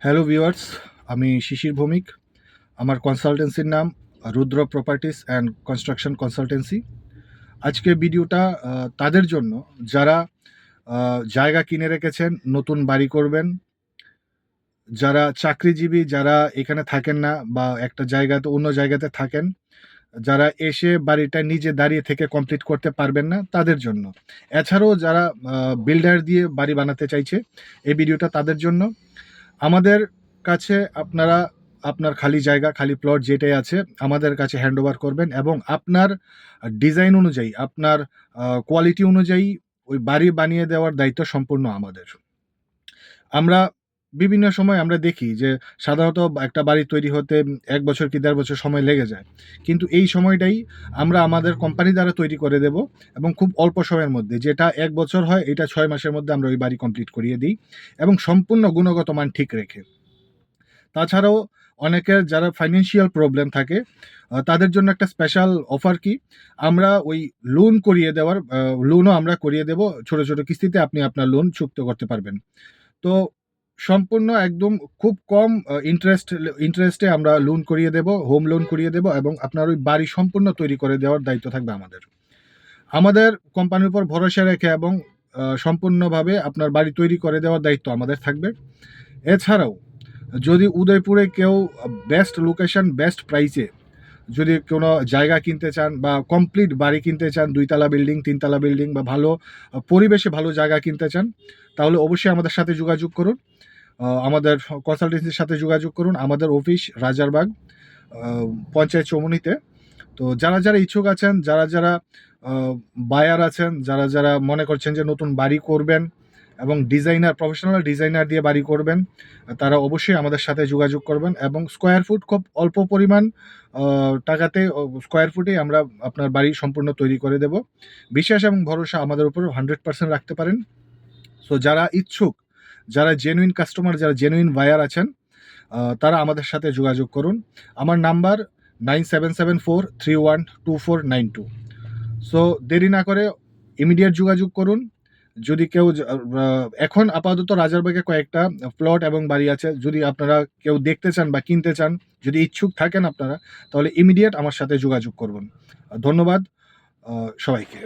Hello viewers, আমি শিশির ভৌমিক। আমার কনসালটেন্সির নাম রুদ্র প্রপার্টিস অ্যান্ড কনস্ট্রাকশন কনসালটেন্সি। আজকের ভিডিওটা তাদের জন্য যারা জায়গা কিনে রেখেছেন, নতুন বাড়ি করবেন, যারা চাকরিজীবী, যারা এখানে থাকেন না বা একটা জায়গাতে অন্য জায়গাতে থাকেন, যারা এসে বাড়িটা নিজে দাঁড়িয়ে থেকে কমপ্লিট করতে পারবেন না তাদের জন্য। এছাড়াও যারা বিল্ডার দিয়ে বাড়ি বানাতে চাইছে, এই ভিডিওটা তাদের জন্য। আমাদের কাছে আপনারা আপনার খালি জায়গা, খালি প্লট যেটাই আছে আমাদের কাছে হ্যান্ড ওভার করবেন এবং আপনার ডিজাইন অনুযায়ী, আপনার কোয়ালিটি অনুযায়ী ওই বাড়ি বানিয়ে দেওয়ার দায়িত্ব সম্পূর্ণ আমাদের। আমরা বিভিন্ন সময় আমরা দেখি যে সাধারণত একটা বাড়ি তৈরি হতে ১ বছর কি ১.৫ বছর সময় লেগে যায়। কিন্তু এই সময়টাই আমরা আমাদের কোম্পানি দ্বারা তৈরি করে দেব এবং খুব অল্প সময়ের মধ্যে, যেটা ১ বছর হয় এটা ৬ মাসের মধ্যে আমরা ওই বাড়ি কমপ্লিট করিয়ে দিই এবং সম্পূর্ণ গুণগত মান ঠিক রেখে। তাছাড়াও অনেকের যারা ফাইন্যান্সিয়াল প্রবলেম থাকে তাদের জন্য একটা স্পেশাল অফার কি, আমরা ওই লোন করিয়ে দেওয়ার লোনও আমরা করিয়ে দেব। ছোট, ছোট কিস্তিতে আপনি আপনার লোন চুক্ত করতে পারবেন। তো সম্পূর্ণ একদম খুব কম ইন্টারেস্টে আমরা লোন করিয়ে দেব, হোম লোন করিয়ে দেব এবং আপনার ওই বাড়ি সম্পূর্ণ তৈরি করে দেওয়ার দায়িত্ব থাকবে আমাদের। আমাদের কোম্পানির উপর ভরসা রেখে এবং সম্পূর্ণভাবে আপনার বাড়ি তৈরি করে দেওয়ার দায়িত্ব আমাদের থাকবে। এছাড়াও যদি উদয়পুরে কেউ বেস্ট লোকেশন, বেস্ট প্রাইসে যদি কোনো জায়গা কিনতে চান বা কমপ্লিট বাড়ি কিনতে চান, ২ তলা বিল্ডিং, ৩ তলা বিল্ডিং বা ভালো পরিবেশে ভালো জায়গা কিনতে চান, তাহলে অবশ্যই আমাদের সাথে যোগাযোগ করুন। আমাদের কনসালটেন্সির সাথে যোগাযোগ করুন। আমাদের অফিস রাজারবাগ, পঞ্চায়েত চৌমুহনীতে। তো যারা ইচ্ছুক আছেন, যারা বায়ার আছেন, যারা মনে করছেন যে নতুন বাড়ি করবেন এবং প্রফেশনাল ডিজাইনার দিয়ে বাড়ি করবেন, তারা অবশ্যই আমাদের সাথে যোগাযোগ করবেন এবং স্কোয়ার ফুট খুব অল্প পরিমাণ টাকাতে স্কোয়ার ফুটেই আমরা আপনার বাড়ি সম্পূর্ণ তৈরি করে দেব। বিশ্বাস এবং ভরসা আমাদের উপর 100% রাখতে পারেন। সো যারা ইচ্ছুক, যারা জেনুইন কাস্টমার, যারা জেনুইন বায়ার আছেন, তারা আমাদের সাথে যোগাযোগ করুন। আমার নাম্বার 9774312492। সো দেরি না করে ইমিডিয়েট যোগাযোগ করুন। যদি কেউ এখন আপাতত রাজারবাগে কয়েকটা প্লট এবং বাড়ি আছে। যদি আপনারা কেউ দেখতে চান বা কিনতে চান, যদি ইচ্ছুক থাকেন আপনারা, তাহলে ইমিডিয়েট আমার সাথে যোগাযোগ করবেন। ধন্যবাদ সবাইকে।